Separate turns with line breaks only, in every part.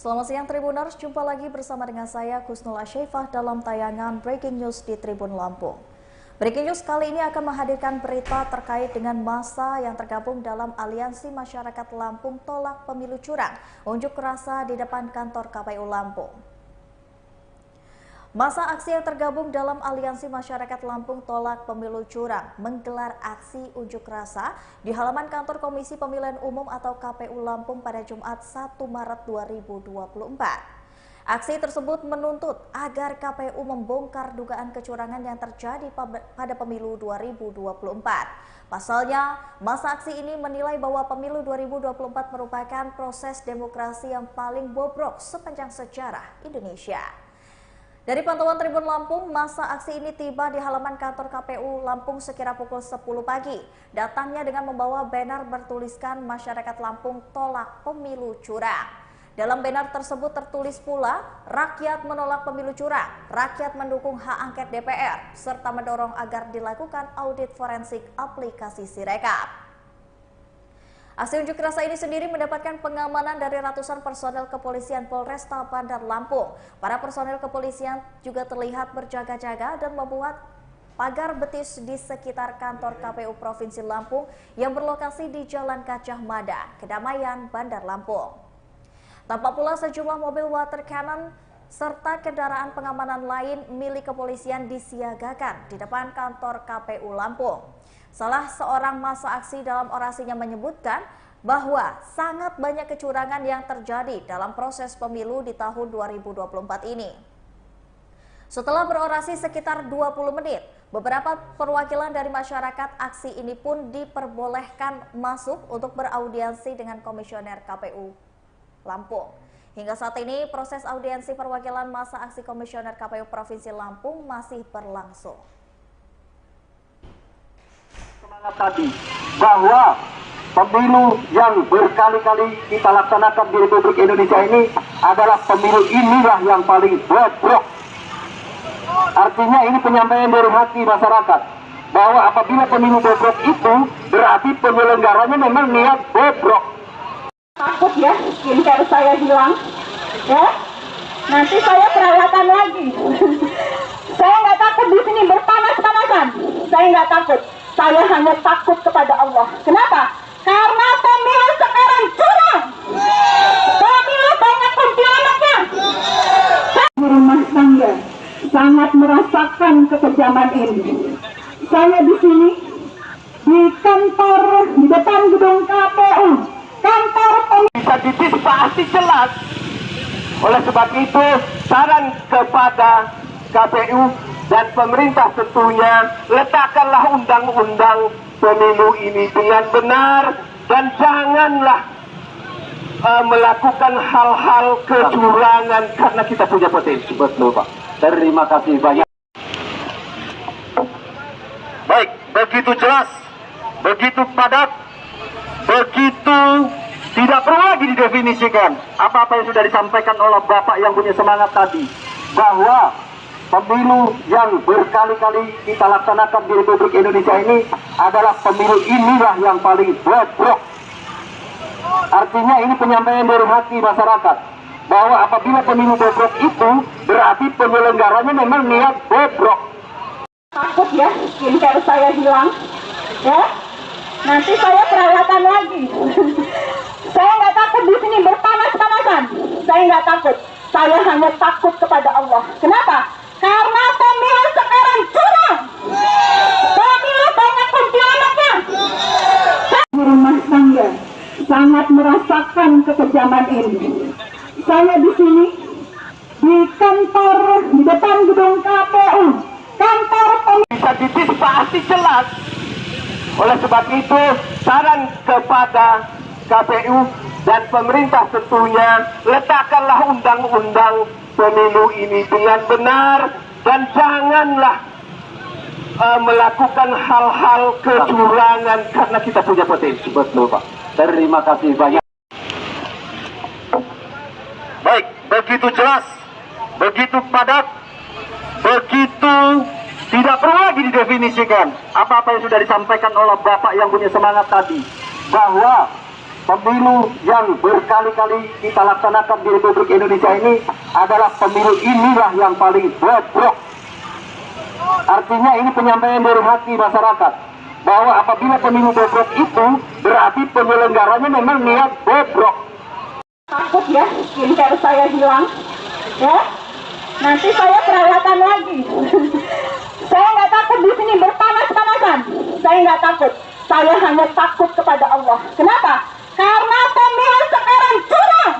Selamat siang Tribuners, jumpa lagi bersama dengan saya Kusnul Asyaifah dalam tayangan Breaking News di Tribun Lampung. Breaking News kali ini akan menghadirkan berita terkait dengan massa yang tergabung dalam Aliansi Masyarakat Lampung Tolak Pemilu Curang, unjuk rasa di depan kantor KPU Lampung. Massa aksi yang tergabung dalam Aliansi Masyarakat Lampung Tolak Pemilu Curang menggelar aksi unjuk rasa di halaman kantor Komisi Pemilihan Umum atau KPU Lampung pada Jumat 1 Maret 2024. Aksi tersebut menuntut agar KPU membongkar dugaan kecurangan yang terjadi pada pemilu 2024. Pasalnya, massa aksi ini menilai bahwa pemilu 2024 merupakan proses demokrasi yang paling bobrok sepanjang sejarah Indonesia. Dari pantauan Tribun Lampung, massa aksi ini tiba di halaman kantor KPU Lampung sekira pukul 10 pagi. Datangnya dengan membawa banner bertuliskan Masyarakat Lampung Tolak Pemilu Curang. Dalam banner tersebut tertulis pula, rakyat menolak pemilu curang, rakyat mendukung hak angket DPR, serta mendorong agar dilakukan audit forensik aplikasi Sirekap. Aksi unjuk rasa ini sendiri mendapatkan pengamanan dari ratusan personel kepolisian Polresta Bandar Lampung. Para personel kepolisian juga terlihat berjaga-jaga dan membuat pagar betis di sekitar kantor KPU Provinsi Lampung yang berlokasi di Jalan Gajah Mada, Kedamaian, Bandar Lampung. Tampak pula sejumlah mobil water cannon serta kendaraan pengamanan lain milik kepolisian disiagakan di depan kantor KPU Lampung. Salah seorang massa aksi dalam orasinya menyebutkan bahwa sangat banyak kecurangan yang terjadi dalam proses pemilu di tahun 2024 ini. Setelah berorasi sekitar 20 menit, beberapa perwakilan dari masyarakat aksi ini pun diperbolehkan masuk untuk beraudiensi dengan Komisioner KPU Lampung. Hingga saat ini proses audiensi perwakilan massa aksi Komisioner KPU Provinsi Lampung masih berlangsung.
Tadi bahwa pemilu yang berkali-kali kita laksanakan di Republik Indonesia ini adalah pemilu inilah yang paling bobrok. Artinya ini penyampaian dari hati masyarakat bahwa apabila pemilu bobrok itu berarti penyelenggaranya memang niat bobrok.
Takut ya, skincare saya hilang, ya. Nanti saya perawatan lagi. Saya nggak takut di sini berpanas-panasan. Saya nggak takut. Saya hanya takut kepada Allah. Kenapa? Karena pemilu sekarang curang. Pemilu banyak kuntilanaknya. Di rumah tangga sangat merasakan kekejaman ini. Saya di sini di kantor di depan gedung KPU. Kantor
bisa diantisipasi jelas. Oleh sebab itu, saran kepada KPU dan pemerintah tentunya, letakkanlah undang-undang pemilu ini dengan benar dan janganlah melakukan hal-hal kecurangan karena kita punya potensi. Betul, Pak. Terima kasih banyak. Baik, begitu jelas, begitu padat, begitu tidak perlu lagi didefinisikan apa-apa yang sudah disampaikan oleh Bapak yang punya semangat tadi, bahwa pemilu yang berkali-kali kita laksanakan di Republik Indonesia ini adalah pemilu inilah yang paling bobrok. Artinya ini penyampaian dari hati masyarakat bahwa apabila pemilu bobrok itu berarti penyelenggaranya memang niat bobrok.
Takut ya, skincare saya hilang, ya. Nanti saya perawatan lagi. Saya nggak takut di sini berpanas-panasan. Saya nggak takut. Saya hanya takut kepada Allah. Kenapa? Karena pemilu sekarang curang. Pemilu banyak kuntilanaknya. Di rumah tangga sangat merasakan kekejaman ini. Saya di sini di kantor di depan gedung KPU. Kantor
bisa diantisipasi jelas. Oleh sebab itu, saran kepada KPU dan pemerintah tentunya, letakkanlah undang-undang pemilu ini dengan benar dan janganlah melakukan hal-hal kecurangan karena kita punya potensi. Betul, Pak. Terima kasih banyak. Baik, begitu jelas, begitu padat, begitu tidak perlu lagi didefinisikan apa-apa yang sudah disampaikan oleh Bapak yang punya semangat tadi, bahwa pemilu yang berkali-kali kita laksanakan di Republik Indonesia ini adalah pemilu inilah yang paling bobrok. Artinya ini penyampaian dari hati masyarakat bahwa apabila pemilu bobrok itu berarti penyelenggaranya memang niat bobrok.
Takut ya, skincare saya hilang, ya. Nanti saya perawatan lagi. Saya nggak takut di sini berpanas-panasan. Saya nggak takut. Saya hanya takut kepada Allah. Kenapa? Karena pemilu sekarang curang.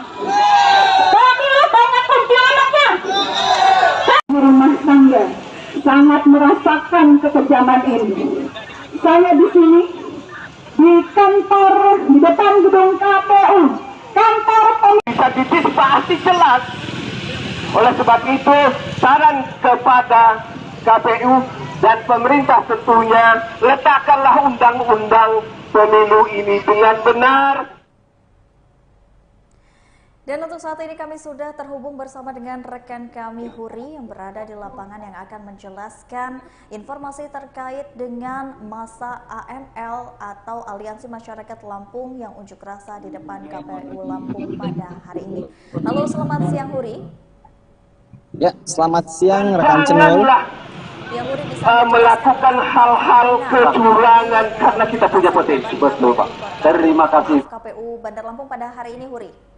Pemilu banyak kuntilanaknya. Di rumah tangga sangat merasakan kekejaman ini. Saya di sini di kantor di depan gedung KPU. Kantor
Bisa diantisipasi jelas. Oleh sebab itu, saran kepada KPU dan pemerintah tentunya, letakkanlah undang-undang pemilu ini dengan benar.
Dan untuk saat ini kami sudah terhubung bersama dengan rekan kami Huri yang berada di lapangan yang akan menjelaskan informasi terkait dengan masa AML atau Aliansi Masyarakat Lampung yang unjuk rasa di depan KPU Lampung pada hari ini. Halo, selamat siang Huri.
Ya, selamat siang rekan Cenul.
Ya, Huri bisa
melakukan hal-hal kecurangan karena kita punya potensi. Betul Pak. Terima kasih.
KPU Bandar Lampung pada hari ini Huri.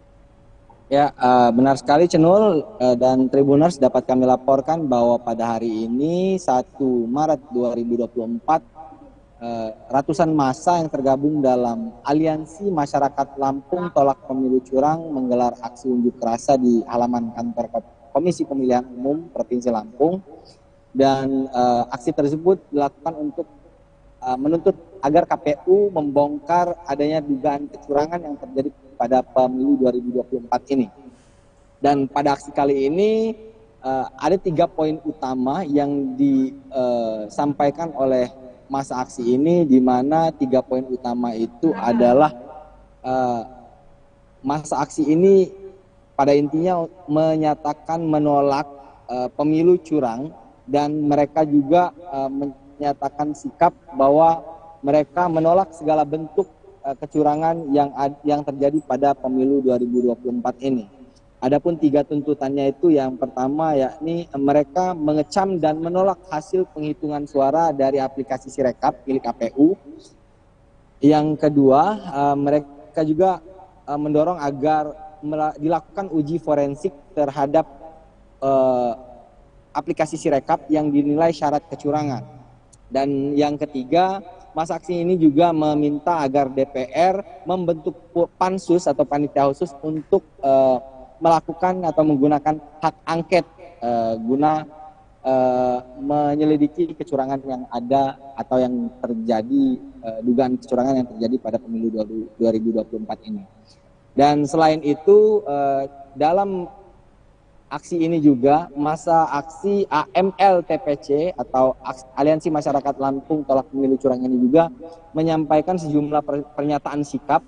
Ya, benar sekali Cenul dan Tribuners dapat kami laporkan bahwa pada hari ini 1 Maret 2024 ratusan massa yang tergabung dalam Aliansi Masyarakat Lampung Tolak Pemilu Curang menggelar aksi unjuk rasa di halaman kantor Komisi Pemilihan Umum Provinsi Lampung, dan aksi tersebut dilakukan untuk menuntut agar KPU membongkar adanya dugaan kecurangan yang terjadi pada pemilu 2024 ini. Dan pada aksi kali ini ada 3 poin utama yang disampaikan oleh masa aksi ini, di mana 3 poin utama itu adalah masa aksi ini pada intinya menyatakan menolak pemilu curang, dan mereka juga menyatakan sikap bahwa mereka menolak segala bentuk kecurangan yang terjadi pada pemilu 2024 ini. Adapun 3 tuntutannya itu, yang pertama yakni mereka mengecam dan menolak hasil penghitungan suara dari aplikasi Sirekap milik KPU. Yang kedua, mereka juga mendorong agar dilakukan uji forensik terhadap aplikasi Sirekap yang dinilai syarat kecurangan. Dan yang ketiga, masa aksi ini juga meminta agar DPR membentuk pansus atau panitia khusus untuk melakukan atau menggunakan hak angket guna menyelidiki kecurangan yang ada atau yang terjadi, dugaan kecurangan yang terjadi pada pemilu 2024 ini. Dan selain itu, dalam aksi ini juga masa aksi AML TPC atau Aliansi Masyarakat Lampung Tolak Pemilu Curang ini juga menyampaikan sejumlah pernyataan sikap.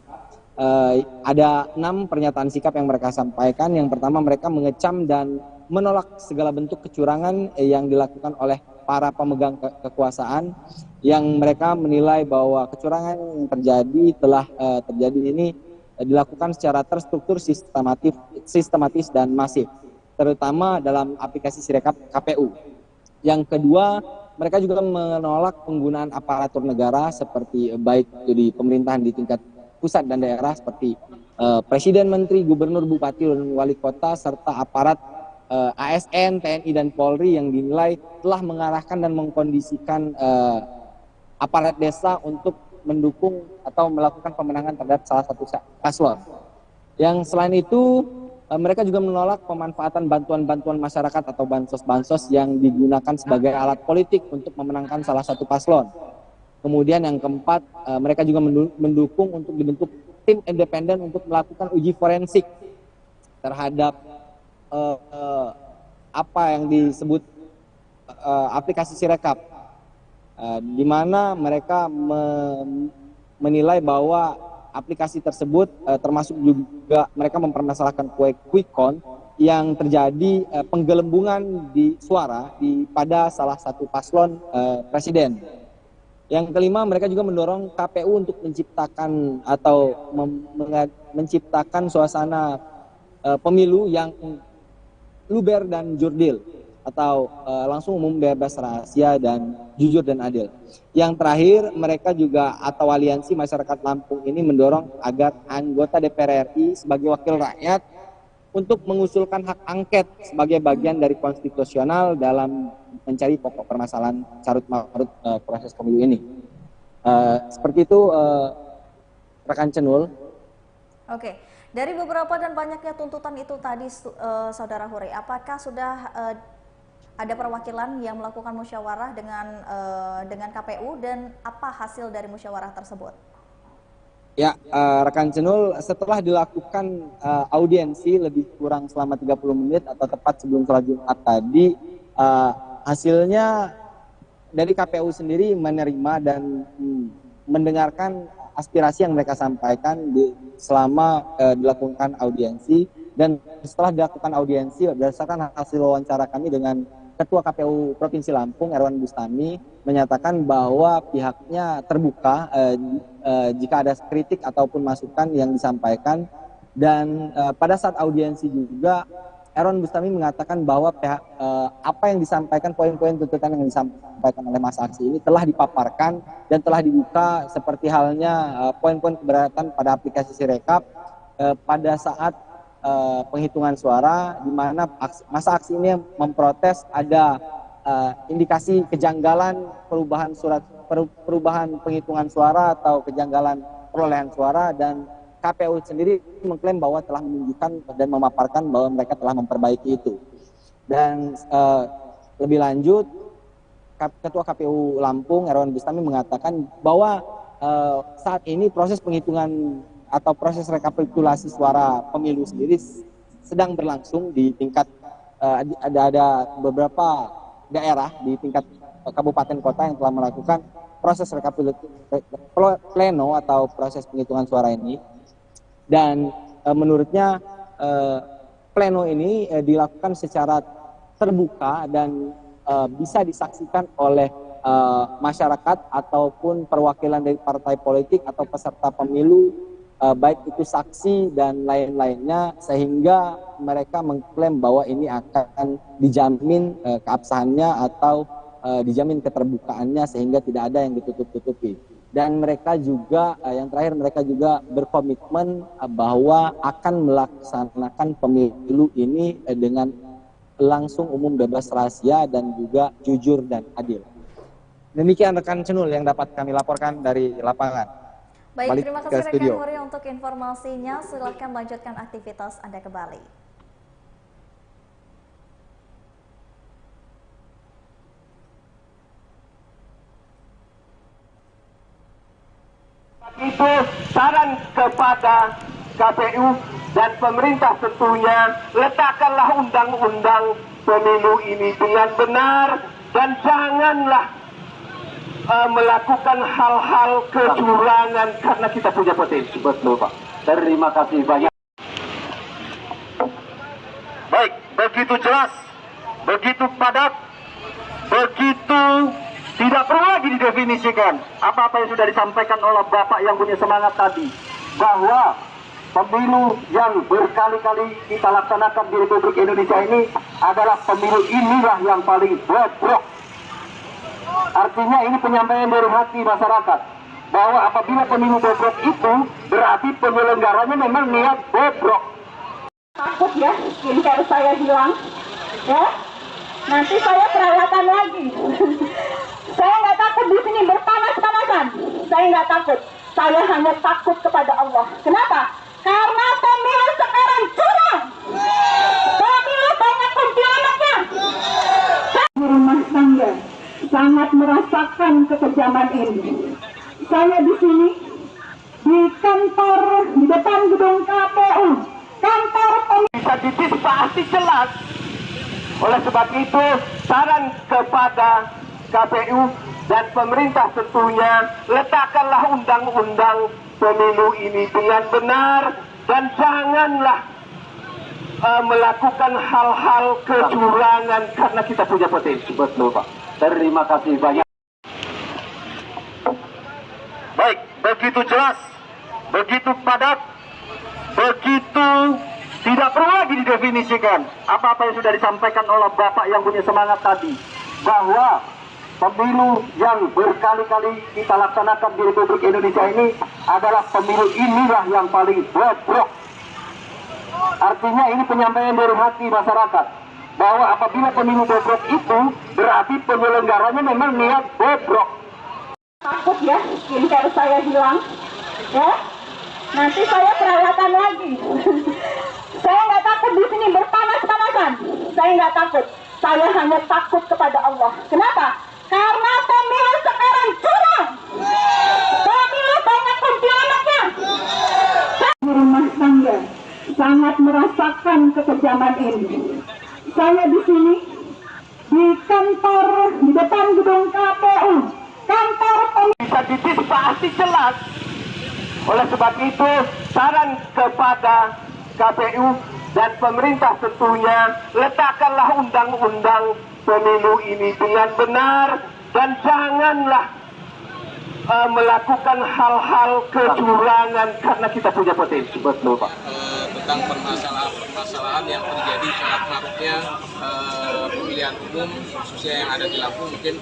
Ada 6 pernyataan sikap yang mereka sampaikan. Yang pertama, mereka mengecam dan menolak segala bentuk kecurangan yang dilakukan oleh para pemegang kekuasaan, yang mereka menilai bahwa kecurangan yang telah terjadi ini dilakukan secara terstruktur, sistematis dan masif, terutama dalam aplikasi Sirekap KPU. Yang kedua, mereka juga menolak penggunaan aparatur negara seperti baik itu di pemerintahan di tingkat pusat dan daerah seperti presiden, menteri, gubernur, bupati, dan wali kota, serta aparat ASN, TNI, dan Polri yang dinilai telah mengarahkan dan mengkondisikan aparat desa untuk mendukung atau melakukan pemenangan terhadap salah satu paslon. Yang selain itu, mereka juga menolak pemanfaatan bantuan-bantuan masyarakat atau bansos-bansos yang digunakan sebagai alat politik untuk memenangkan salah satu paslon. Kemudian yang keempat, mereka juga mendukung untuk dibentuk tim independen untuk melakukan uji forensik terhadap apa yang disebut aplikasi Sirekap, di mana mereka menilai bahwa aplikasi tersebut termasuk juga mereka mempermasalahkan quick count yang terjadi penggelembungan di suara pada salah satu paslon presiden. Yang kelima, mereka juga mendorong KPU untuk menciptakan atau menciptakan suasana pemilu yang luber dan jurdil atau langsung umum, bebas rahasia dan jujur dan adil. Yang terakhir, mereka juga atau aliansi masyarakat Lampung ini mendorong agar anggota DPR RI sebagai wakil rakyat untuk mengusulkan hak angket sebagai bagian dari konstitusional dalam mencari pokok permasalahan carut marut proses pemilu ini. Seperti itu, rekan Cenul.
Oke, dari beberapa dan banyaknya tuntutan itu tadi, Saudara Huri, apakah sudah ada perwakilan yang melakukan musyawarah dengan KPU dan apa hasil dari musyawarah tersebut?
Ya, rekan Cenul, setelah dilakukan audiensi lebih kurang selama 30 menit atau tepat sebelum sholat Jumat tadi, hasilnya dari KPU sendiri menerima dan mendengarkan aspirasi yang mereka sampaikan selama dilakukan audiensi. Dan setelah dilakukan audiensi, berdasarkan hasil wawancara kami dengan Ketua KPU Provinsi Lampung, Erwan Bustami, menyatakan bahwa pihaknya terbuka jika ada kritik ataupun masukan yang disampaikan. Dan pada saat audiensi juga, Erwan Bustami mengatakan bahwa apa yang disampaikan, poin-poin tuntutan yang disampaikan oleh masa aksi ini telah dipaparkan dan telah dibuka, seperti halnya poin-poin keberatan pada aplikasi Sirekap pada saat penghitungan suara, di mana masa aksi ini memprotes ada indikasi kejanggalan perubahan penghitungan suara atau kejanggalan perolehan suara, dan KPU sendiri mengklaim bahwa telah menunjukkan dan memaparkan bahwa mereka telah memperbaiki itu. Dan lebih lanjut, Ketua KPU Lampung, Erwan Bustami, mengatakan bahwa saat ini proses penghitungan atau proses rekapitulasi suara pemilu sendiri sedang berlangsung di tingkat ada beberapa daerah di tingkat kabupaten kota yang telah melakukan proses pleno atau proses penghitungan suara ini. Dan menurutnya pleno ini dilakukan secara terbuka dan bisa disaksikan oleh masyarakat ataupun perwakilan dari partai politik atau peserta pemilu, baik itu saksi dan lain-lainnya, sehingga mereka mengklaim bahwa ini akan dijamin keabsahannya atau dijamin keterbukaannya sehingga tidak ada yang ditutup-tutupi. Dan mereka juga, yang terakhir, mereka juga berkomitmen bahwa akan melaksanakan pemilu ini dengan langsung, umum, bebas rahasia dan juga jujur dan adil. Demikian rekan Cenul yang dapat kami laporkan dari lapangan.
Baik,
Balik
terima kasih rekan Huri untuk informasinya. Silakan lanjutkan aktivitas Anda kembali.
Itu saran kepada KPU dan pemerintah tentunya, letakkanlah undang-undang pemilu ini dengan benar dan janganlah melakukan hal-hal kecurangan karena kita punya potensi. Betul, Pak. Terima kasih banyak. Baik, begitu jelas, begitu padat, begitu tidak perlu lagi didefinisikan apa-apa yang sudah disampaikan oleh Bapak yang punya semangat tadi, bahwa pemilu yang berkali-kali kita laksanakan di Republik Indonesia ini adalah pemilu inilah yang paling bobrok. Artinya ini penyampaian dari hati masyarakat, bahwa apabila pemilu bobrok itu berarti penyelenggaranya memang niat bobrok.
Takut ya, skincare saya hilang, ya. Nanti saya perawatan lagi. Saya nggak takut di sini berpanas-panasan. Saya nggak takut. Saya hanya takut kepada Allah. Kenapa? Karena pemilu sekarang curang. Pemilu banyak kuntilanaknya. Di rumah tangga sangat merasakan kekejaman ini. Saya di sini di kantor, di depan gedung KPU, kantor
bisa diantisipasi jelas. Oleh sebab itu, saran kepada KPU dan pemerintah tentunya, letakkanlah undang-undang pemilu ini dengan benar dan janganlah melakukan hal-hal kecurangan karena kita punya potensi. Betul, Pak. Terima kasih banyak. begitu jelas, begitu padat, begitu tidak perlu lagi didefinisikan apa-apa yang sudah disampaikan oleh Bapak yang punya semangat tadi, bahwa pemilu yang berkali-kali kita laksanakan di Republik Indonesia ini adalah pemilu inilah yang paling bobrok. Artinya ini penyampaian dari hati masyarakat, bahwa apabila pemilu bobrok itu berarti penyelenggaranya memang niat bobrok.
Takut ya, skincare saya hilang, ya. Nanti saya perawatan lagi. Saya nggak takut di sini berpanas-panasan. Saya nggak takut. Saya hanya takut kepada Allah. Kenapa? Karena pemilu sekarang curang. Pemilu banyak kuntilanaknya. Di rumah tangga sangat merasakan kekejaman ini. Saya di sini di kantor di depan gedung KPU. Kantor
Bisa diantisipasi jelas. Oleh sebab itu, saran kepada KPU dan pemerintah tentunya, letakkanlah undang-undang pemilu ini dengan benar dan janganlah melakukan hal-hal kecurangan karena kita punya potensi. Betul, Pak.
Tentang permasalahan yang terjadi saat maraknya pemilihan umum khususnya yang ada di Lampung. Mungkin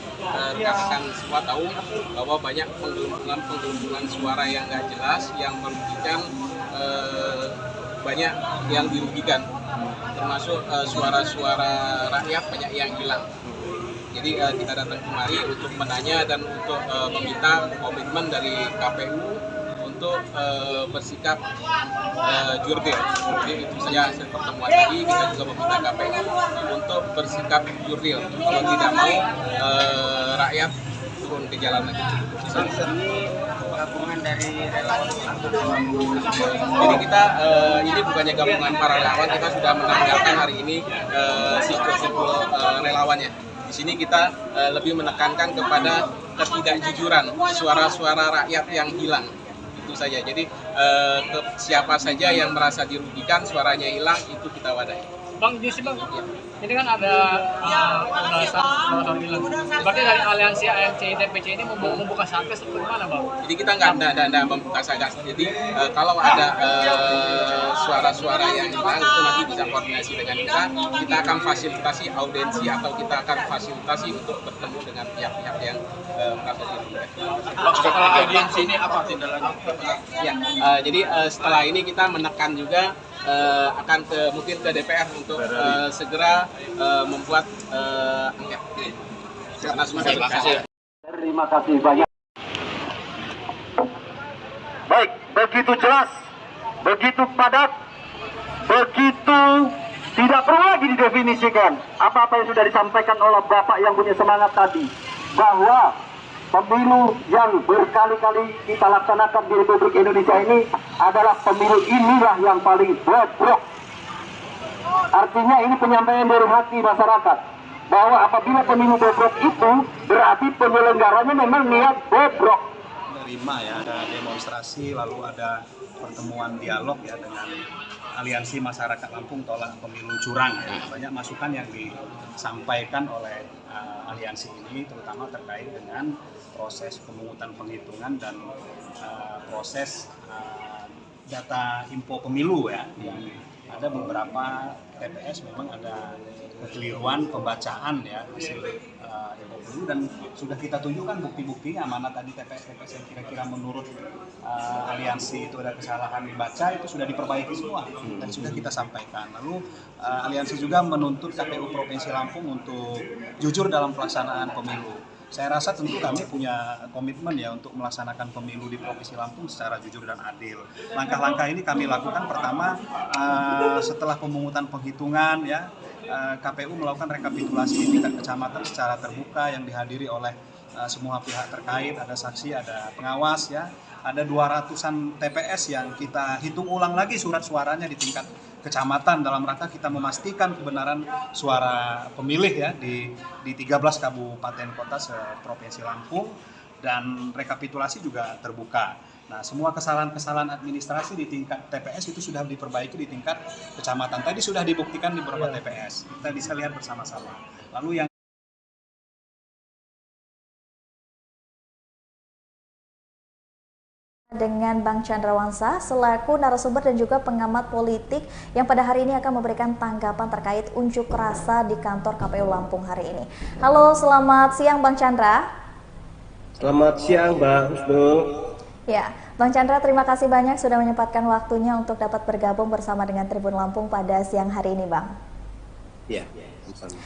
rekan-rekan semua tahu bahwa banyak penggelembungan suara yang nggak jelas yang merugikan, banyak yang dirugikan, termasuk suara-suara rakyat banyak yang hilang. Jadi kita datang kemari untuk menanya dan untuk meminta komitmen dari KPU untuk bersikap jurdil. Jadi itu saja pertemuan tadi, kita juga meminta KPU untuk bersikap jurdil. Kalau tidak mau rakyat turun ke jalan lagi.
Ini gabungan dari relawan.
Jadi kita ini bukannya gabungan para relawan, kita sudah menanggalkan hari ini simbol-simbol relawannya. Di sini kita lebih menekankan kepada ketidakjujuran, suara-suara rakyat yang hilang. Itu saja. Jadi siapa saja yang merasa dirugikan, suaranya hilang, itu kita wadahi.
Bang, justru Bang, ini kan ada ulasan bilang. Berarti dari aliansi ANC TPC ini membuka satgas atau gimana, Bang?
Jadi kita nggak membuka satgas. Jadi kalau ada suara-suara yang hilang itu nanti bisa koordinasi dengan kita akan fasilitasi audiensi atau kita akan fasilitasi untuk bertemu dengan pihak-pihak yang merasa dirugikan.
Setelah audiensi ini apa tindak lanjut?
Ya, jadi setelah ini kita menekan juga akan mungkin ke DPR untuk segera membuat angket karena sudah berhasil.
Terima kasih banyak. Baik, begitu jelas, begitu padat, begitu tidak perlu lagi didefinisikan apa-apa yang sudah disampaikan oleh Bapak yang punya semangat tadi, bahwa pemilu yang berkali-kali kita laksanakan di Republik Indonesia ini adalah pemilu inilah yang paling bobrok. Artinya ini penyampaian dari hati masyarakat, bahwa apabila pemilu bobrok itu berarti penyelenggaranya memang niat bobrok.
Menerima ya, ada demonstrasi, lalu ada pertemuan dialog ya dengan Aliansi Masyarakat Lampung Tolak Pemilu Curang ya. Banyak masukan yang disampaikan oleh aliansi ini, terutama terkait dengan proses pemungutan penghitungan dan proses data info pemilu ya. Ada beberapa TPS memang ada kekeliruan pembacaan ya hasil info pemilu, dan sudah kita tunjukkan bukti-buktinya mana tadi TPS-TPS yang kira-kira menurut aliansi itu ada kesalahan dibaca, itu sudah diperbaiki semua dan sudah kita sampaikan. Lalu aliansi juga menuntut KPU Provinsi Lampung untuk jujur dalam pelaksanaan pemilu. Saya rasa tentu kami punya komitmen ya untuk melaksanakan pemilu di Provinsi Lampung secara jujur dan adil. Langkah-langkah ini kami lakukan pertama setelah pemungutan penghitungan ya, KPU melakukan rekapitulasi di tingkat kecamatan secara terbuka yang dihadiri oleh semua pihak terkait, ada saksi, ada pengawas ya. Ada 200-an TPS yang kita hitung ulang lagi surat suaranya di tingkat kecamatan dalam rangka kita memastikan kebenaran suara pemilih ya di 13 kabupaten kota se-Provinsi Lampung, dan rekapitulasi juga terbuka. Nah, semua kesalahan-kesalahan administrasi di tingkat TPS itu sudah diperbaiki di tingkat kecamatan. Tadi sudah dibuktikan di beberapa TPS. Kita bisa lihat bersama-sama. Lalu yang
dengan Bang Chandrawangsa selaku narasumber dan juga pengamat politik yang pada hari ini akan memberikan tanggapan terkait unjuk rasa di kantor KPU Lampung hari ini. Halo, selamat siang Bang Chandra.
Selamat siang Mbak Husnul.
Ya, Bang Chandra, terima kasih banyak sudah menyempatkan waktunya untuk dapat bergabung bersama dengan Tribun Lampung pada siang hari ini, Bang.
Ya, sama.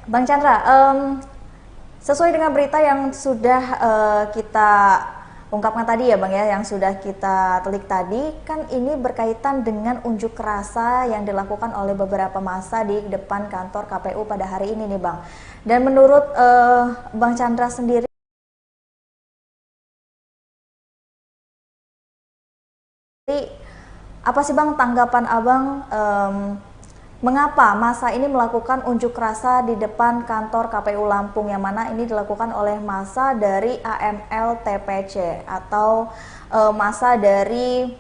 Bang Chandra, sesuai dengan berita yang sudah kita ungkapkan tadi ya Bang ya, yang sudah kita telik tadi, kan ini berkaitan dengan unjuk rasa yang dilakukan oleh beberapa massa di depan kantor KPU pada hari ini nih Bang. Dan menurut Bang Chandra sendiri, apa sih Bang tanggapan Abang mengapa massa ini melakukan unjuk rasa di depan kantor KPU Lampung, yang mana ini dilakukan oleh massa dari AML TPC atau massa dari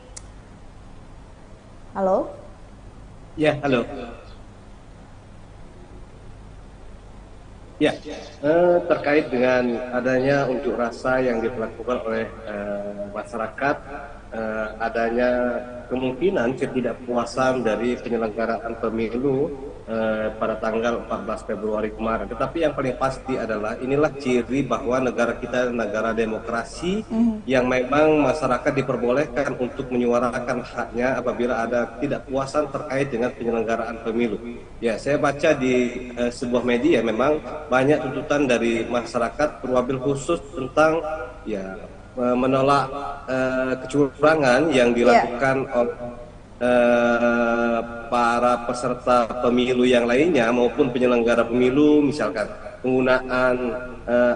halo?
Ya, halo. Ya, terkait dengan adanya unjuk rasa yang dilakukan oleh masyarakat, adanya kemungkinan ketidakpuasan dari penyelenggaraan pemilu pada tanggal 14 Februari kemarin. Tetapi yang paling pasti adalah inilah ciri bahwa negara kita negara demokrasi yang memang masyarakat diperbolehkan untuk menyuarakan haknya apabila ada ketidakpuasan terkait dengan penyelenggaraan pemilu. Ya, saya baca di sebuah media memang banyak tuntutan dari masyarakat wabil khusus tentang menolak kecurangan yang dilakukan oleh para peserta pemilu yang lainnya maupun penyelenggara pemilu, misalkan penggunaan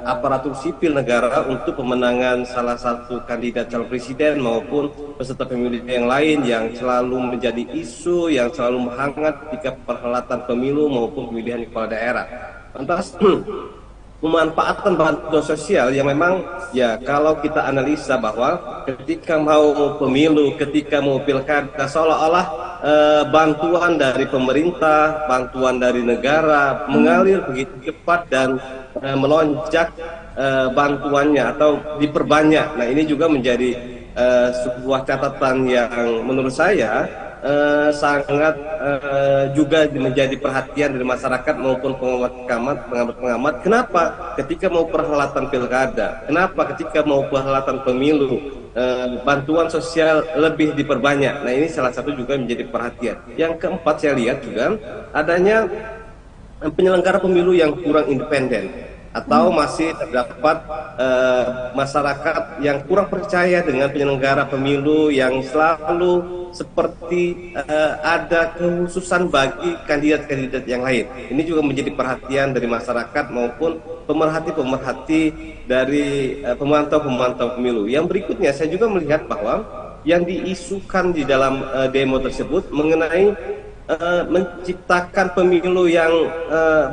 aparatur sipil negara untuk pemenangan salah satu kandidat calon presiden maupun peserta pemilu yang lain yang selalu menjadi isu yang selalu menghangat ketika perhelatan pemilu maupun pemilihan kepala daerah. Lantas pemanfaatan bantuan sosial yang memang kalau kita analisa bahwa ketika mau pemilu, ketika mau pilkada, seolah-olah bantuan dari pemerintah, bantuan dari negara mengalir begitu cepat dan melonjak bantuannya atau diperbanyak. Nah, ini juga menjadi sebuah catatan yang menurut saya sangat juga menjadi perhatian dari masyarakat maupun pengamat-pengamat. Kenapa ketika mau perhelatan pilkada, kenapa ketika mau perhelatan pemilu bantuan sosial lebih diperbanyak? Nah, ini salah satu juga menjadi perhatian. Yang keempat, saya lihat juga adanya penyelenggara pemilu yang kurang independen atau masih terdapat masyarakat yang kurang percaya dengan penyelenggara pemilu yang selalu seperti ada kekhususan bagi kandidat-kandidat yang lain. Ini juga menjadi perhatian dari masyarakat maupun pemerhati-pemerhati dari pemantau-pemantau pemilu. Yang berikutnya, saya juga melihat bahwa yang diisukan di dalam demo tersebut mengenai menciptakan pemilu yang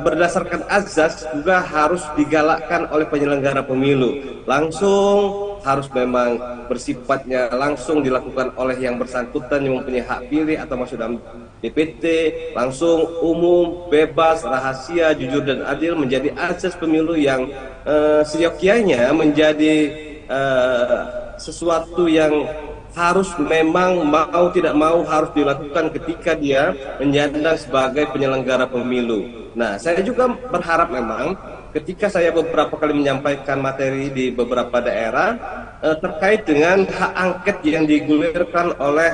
berdasarkan azas juga harus digalakkan oleh penyelenggara pemilu. Langsung harus memang bersifatnya langsung dilakukan oleh yang bersangkutan yang mempunyai hak pilih atau masuk dalam DPT, langsung umum, bebas, rahasia, jujur dan adil menjadi azas pemilu yang seyogyanya menjadi sesuatu yang harus memang mau tidak mau harus dilakukan ketika dia menyandang sebagai penyelenggara pemilu. Nah, saya juga berharap memang ketika saya beberapa kali menyampaikan materi di beberapa daerah terkait dengan hak angket yang digulirkan oleh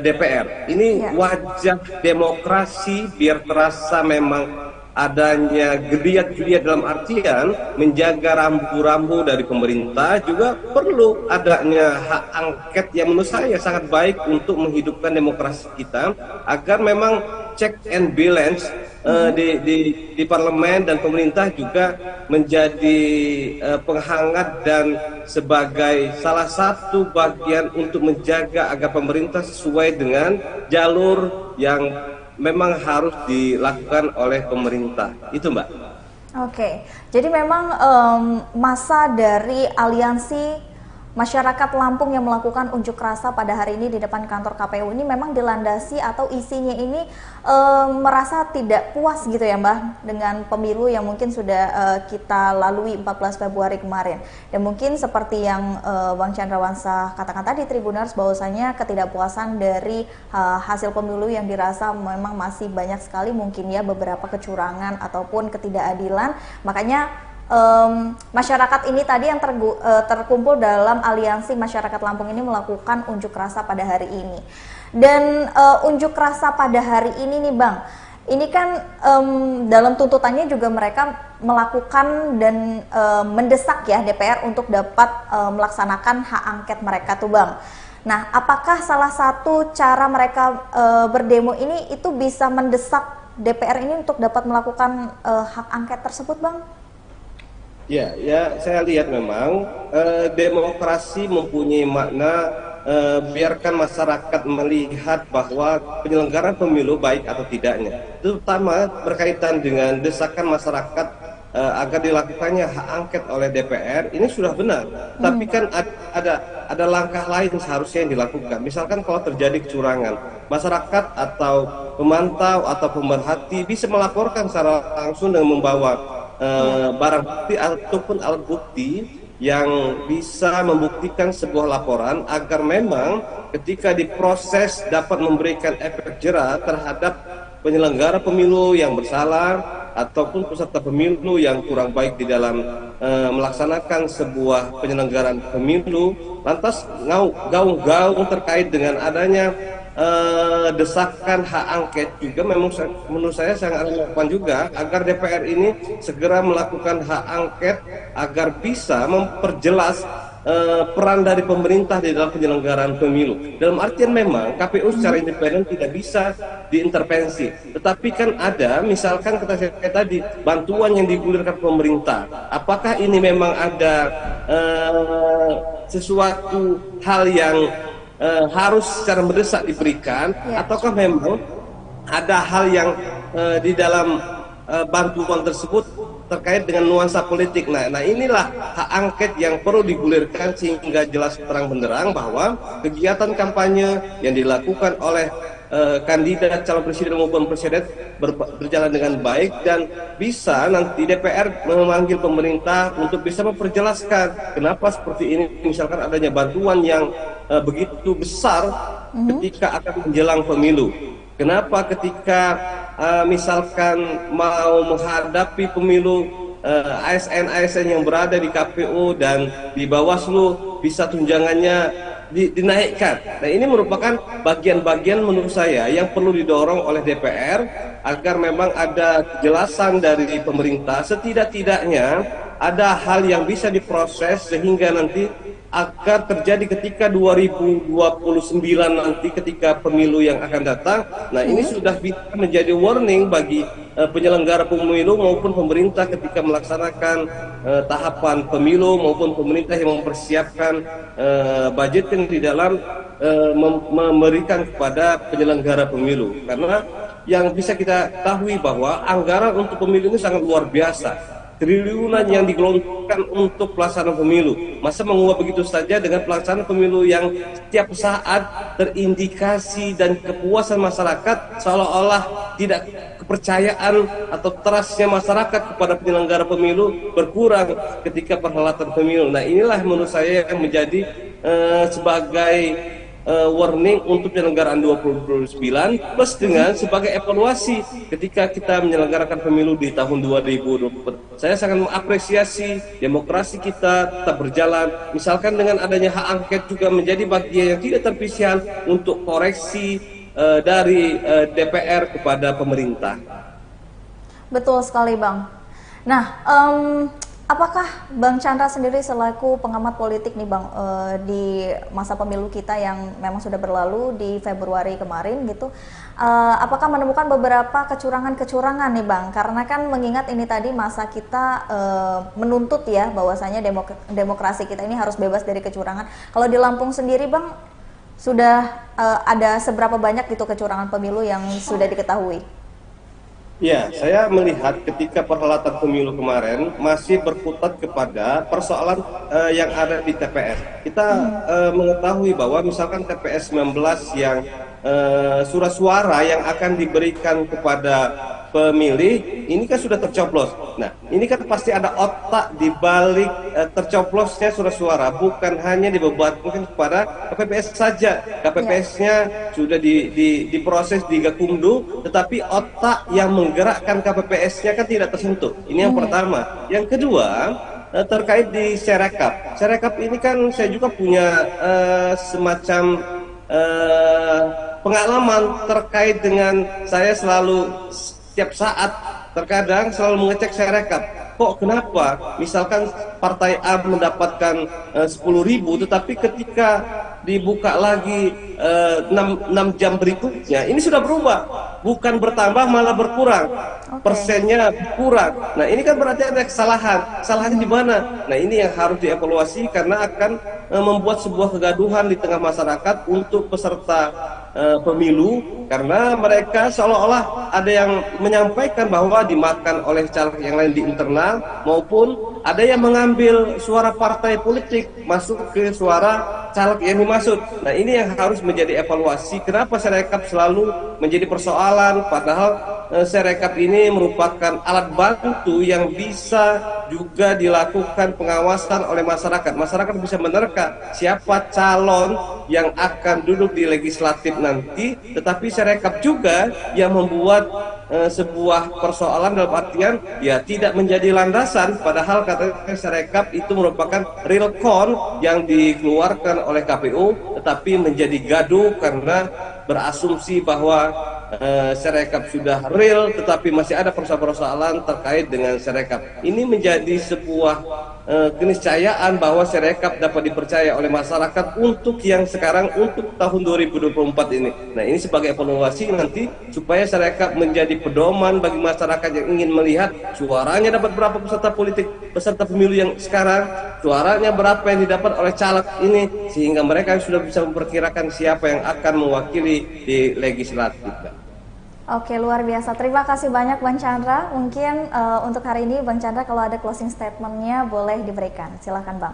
DPR. Ini wajah demokrasi biar terasa memang adanya geliat-geliat dalam artian menjaga rambu-rambu dari pemerintah, juga perlu adanya hak angket yang menurut saya sangat baik untuk menghidupkan demokrasi kita agar memang check and balance di parlemen dan pemerintah juga menjadi penghangat dan sebagai salah satu bagian untuk menjaga agar pemerintah sesuai dengan jalur yang memang harus dilakukan oleh pemerintah. Itu, Mbak.
Oke, jadi memang massa dari aliansi masyarakat Lampung yang melakukan unjuk rasa pada hari ini di depan kantor KPU ini memang dilandasi atau isinya ini merasa tidak puas gitu ya Mbak dengan pemilu yang mungkin sudah kita lalui 14 Februari kemarin. Dan mungkin seperti yang Bang Chandrawansa katakan tadi Tribuners, bahwasanya ketidakpuasan dari hasil pemilu yang dirasa memang masih banyak sekali mungkin ya beberapa kecurangan ataupun ketidakadilan. Makanya masyarakat ini tadi yang terkumpul dalam Aliansi Masyarakat Lampung ini melakukan unjuk rasa pada hari ini. Dan unjuk rasa pada hari ini nih Bang, ini kan dalam tuntutannya juga mereka melakukan dan mendesak ya DPR untuk dapat melaksanakan hak angket mereka tuh Bang. Nah, apakah salah satu cara mereka berdemo ini itu bisa mendesak DPR ini untuk dapat melakukan hak angket tersebut Bang?
Ya, saya lihat memang demokrasi mempunyai makna biarkan masyarakat melihat bahwa penyelenggaraan pemilu baik atau tidaknya. Terutama berkaitan dengan desakan masyarakat agar dilakukannya hak angket oleh DPR, ini sudah benar. Tapi kan ada langkah lain seharusnya yang dilakukan. Misalkan kalau terjadi kecurangan, masyarakat atau pemantau atau pemerhati bisa melaporkan secara langsung dengan membawa barang bukti ataupun alat bukti yang bisa membuktikan sebuah laporan agar memang ketika diproses dapat memberikan efek jera terhadap penyelenggara pemilu yang bersalah ataupun peserta pemilu yang kurang baik di dalam melaksanakan sebuah penyelenggaraan pemilu. Lantas gaung-gaung terkait dengan adanya desakan hak angket juga memang menurut saya sangat relevan juga agar DPR ini segera melakukan hak angket agar bisa memperjelas peran dari pemerintah di dalam penyelenggaraan pemilu. Dalam artian memang KPU secara independen tidak bisa diintervensi. Tetapi kan ada misalkan kata saya tadi bantuan yang digulirkan pemerintah. Apakah ini memang ada sesuatu hal yang harus secara mendesak diberikan, ataukah memang ada hal yang di dalam bantuan tersebut terkait dengan nuansa politik. Nah inilah hak angket yang perlu digulirkan sehingga jelas terang benderang bahwa kegiatan kampanye yang dilakukan oleh kandidat calon presiden maupun presiden berjalan dengan baik dan bisa nanti DPR memanggil pemerintah untuk bisa memperjelaskan kenapa seperti ini, misalkan adanya bantuan yang begitu besar ketika akan menjelang pemilu. Kenapa ketika misalkan mau menghadapi pemilu ASN-ASN yang berada di KPU dan di Bawaslu bisa tunjangannya dinaikkan. Nah ini merupakan bagian-bagian menurut saya yang perlu didorong oleh DPR agar memang ada kejelasan dari pemerintah. Setidak-tidaknya ada hal yang bisa diproses sehingga nanti agar terjadi ketika 2029 nanti ketika pemilu yang akan datang. Nah ini sudah bisa menjadi warning bagi penyelenggara pemilu maupun pemerintah ketika melaksanakan tahapan pemilu maupun pemerintah yang mempersiapkan budget yang di dalam memberikan kepada penyelenggara pemilu. Karena yang bisa kita ketahui bahwa anggaran untuk pemilu ini sangat luar biasa. Triliunan yang digelontorkan untuk pelaksanaan pemilu. Masa menguap begitu saja dengan pelaksanaan pemilu yang setiap saat terindikasi dan kepuasan masyarakat seolah-olah tidak kepercayaan atau trustnya masyarakat kepada penyelenggara pemilu berkurang ketika perhelatan pemilu. Nah inilah menurut saya yang menjadi sebagai warning untuk penyelenggaraan 2029 plus dengan sebagai evaluasi ketika kita menyelenggarakan pemilu di tahun 2024. Saya sangat mengapresiasi demokrasi kita tetap berjalan. Misalkan dengan adanya hak angket juga menjadi bagian yang tidak terpisah untuk koreksi dari DPR kepada pemerintah.
Betul sekali Bang. Nah, apakah Bang Chandra sendiri selaku pengamat politik nih Bang di masa pemilu kita yang memang sudah berlalu di Februari kemarin gitu, apakah menemukan beberapa kecurangan-kecurangan nih Bang? Karena kan mengingat ini tadi masa kita menuntut ya bahwasanya demokrasi kita ini harus bebas dari kecurangan. Kalau di Lampung sendiri Bang sudah ada seberapa banyak gitu kecurangan pemilu yang sudah diketahui?
Ya, saya melihat ketika perhelatan pemilu kemarin masih berkutat kepada persoalan yang ada di TPS. Kita mengetahui bahwa misalkan TPS 19 yang surat suara yang akan diberikan kepada pemilih ini kan sudah tercoblos. Nah, ini kan pasti ada otak di balik tercoblosnya surat suara, bukan hanya dibebankan kepada KPPS saja. KPPS-nya sudah diproses di Gakumdu, tetapi otak yang menggerakkan KPPS-nya kan tidak tersentuh. Ini yang pertama. Yang kedua, terkait di Serekap. Serekap ini kan saya juga punya semacam pengalaman terkait dengan saya selalu setiap saat terkadang selalu mengecek Serekap. Kok kenapa misalkan partai A mendapatkan 10.000 tetapi ketika dibuka lagi 6 jam berikutnya ini sudah berubah, bukan bertambah malah berkurang, persennya kurang. Nah ini kan berarti ada kesalahan. Salahnya di mana? Nah ini yang harus dievaluasi karena akan membuat sebuah kegaduhan di tengah masyarakat untuk peserta pemilu, karena mereka seolah-olah ada yang menyampaikan bahwa dimakan oleh caleg yang lain di internal, maupun ada yang mengambil suara partai politik masuk ke suara caleg yang dimaksud. Nah ini yang harus menjadi evaluasi. Kenapa Serekap selalu menjadi persoalan, padahal Serekap ini merupakan alat bantu yang bisa juga dilakukan pengawasan oleh masyarakat. Masyarakat bisa menerka siapa calon yang akan duduk di legislatif nanti, tetapi Serekap juga yang membuat sebuah persoalan dalam artian ya tidak menjadi landasan, padahal katanya Serekap itu merupakan real count yang dikeluarkan oleh KPU, tetapi menjadi gaduh karena berasumsi bahwa Serekap sudah real, tetapi masih ada persoalan-persoalan terkait dengan Serekap. Ini menjadi sebuah keniscayaan bahwa Serekap dapat dipercaya oleh masyarakat untuk yang sekarang, untuk tahun 2024 ini. Nah ini sebagai evaluasi nanti supaya Serekap menjadi pedoman bagi masyarakat yang ingin melihat suaranya dapat berapa peserta politik, peserta pemilu yang sekarang, suaranya berapa yang didapat oleh caleg ini, sehingga mereka sudah bisa memperkirakan siapa yang akan mewakili di legislatif.
Oke, luar biasa. Terima kasih banyak Bang Chandra. Mungkin untuk hari ini Bang Chandra kalau ada closing statement-nya boleh diberikan. Silahkan Bang.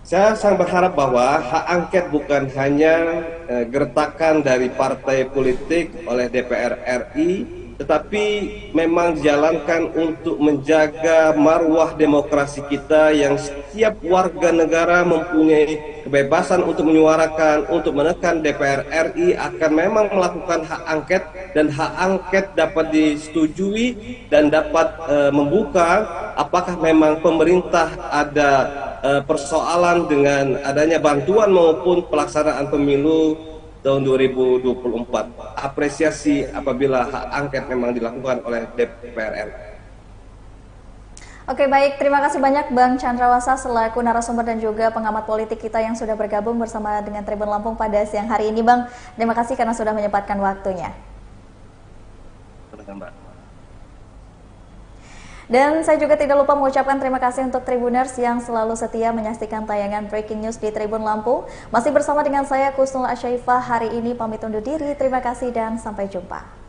Saya sangat berharap bahwa hak angket bukan hanya gertakan dari partai politik oleh DPR RI, tetapi memang dijalankan untuk menjaga marwah demokrasi kita yang setiap warga negara mempunyai kebebasan untuk menyuarakan, untuk menekan DPR RI akan memang melakukan hak angket, dan hak angket dapat disetujui dan dapat membuka apakah memang pemerintah ada persoalan dengan adanya bantuan maupun pelaksanaan pemilu tahun 2024. Apresiasi apabila hak angket memang dilakukan oleh DPR RI.
Oke baik, terima kasih banyak Bang Chandra Wasa selaku narasumber dan juga pengamat politik kita yang sudah bergabung bersama dengan Tribun Lampung pada siang hari ini Bang. Terima kasih karena sudah menyempatkan waktunya. Dan saya juga tidak lupa mengucapkan terima kasih untuk Tribuners yang selalu setia menyaksikan tayangan Breaking News di Tribun Lampung. Masih bersama dengan saya Kusnul Asyaifah hari ini pamit undur diri. Terima kasih dan sampai jumpa.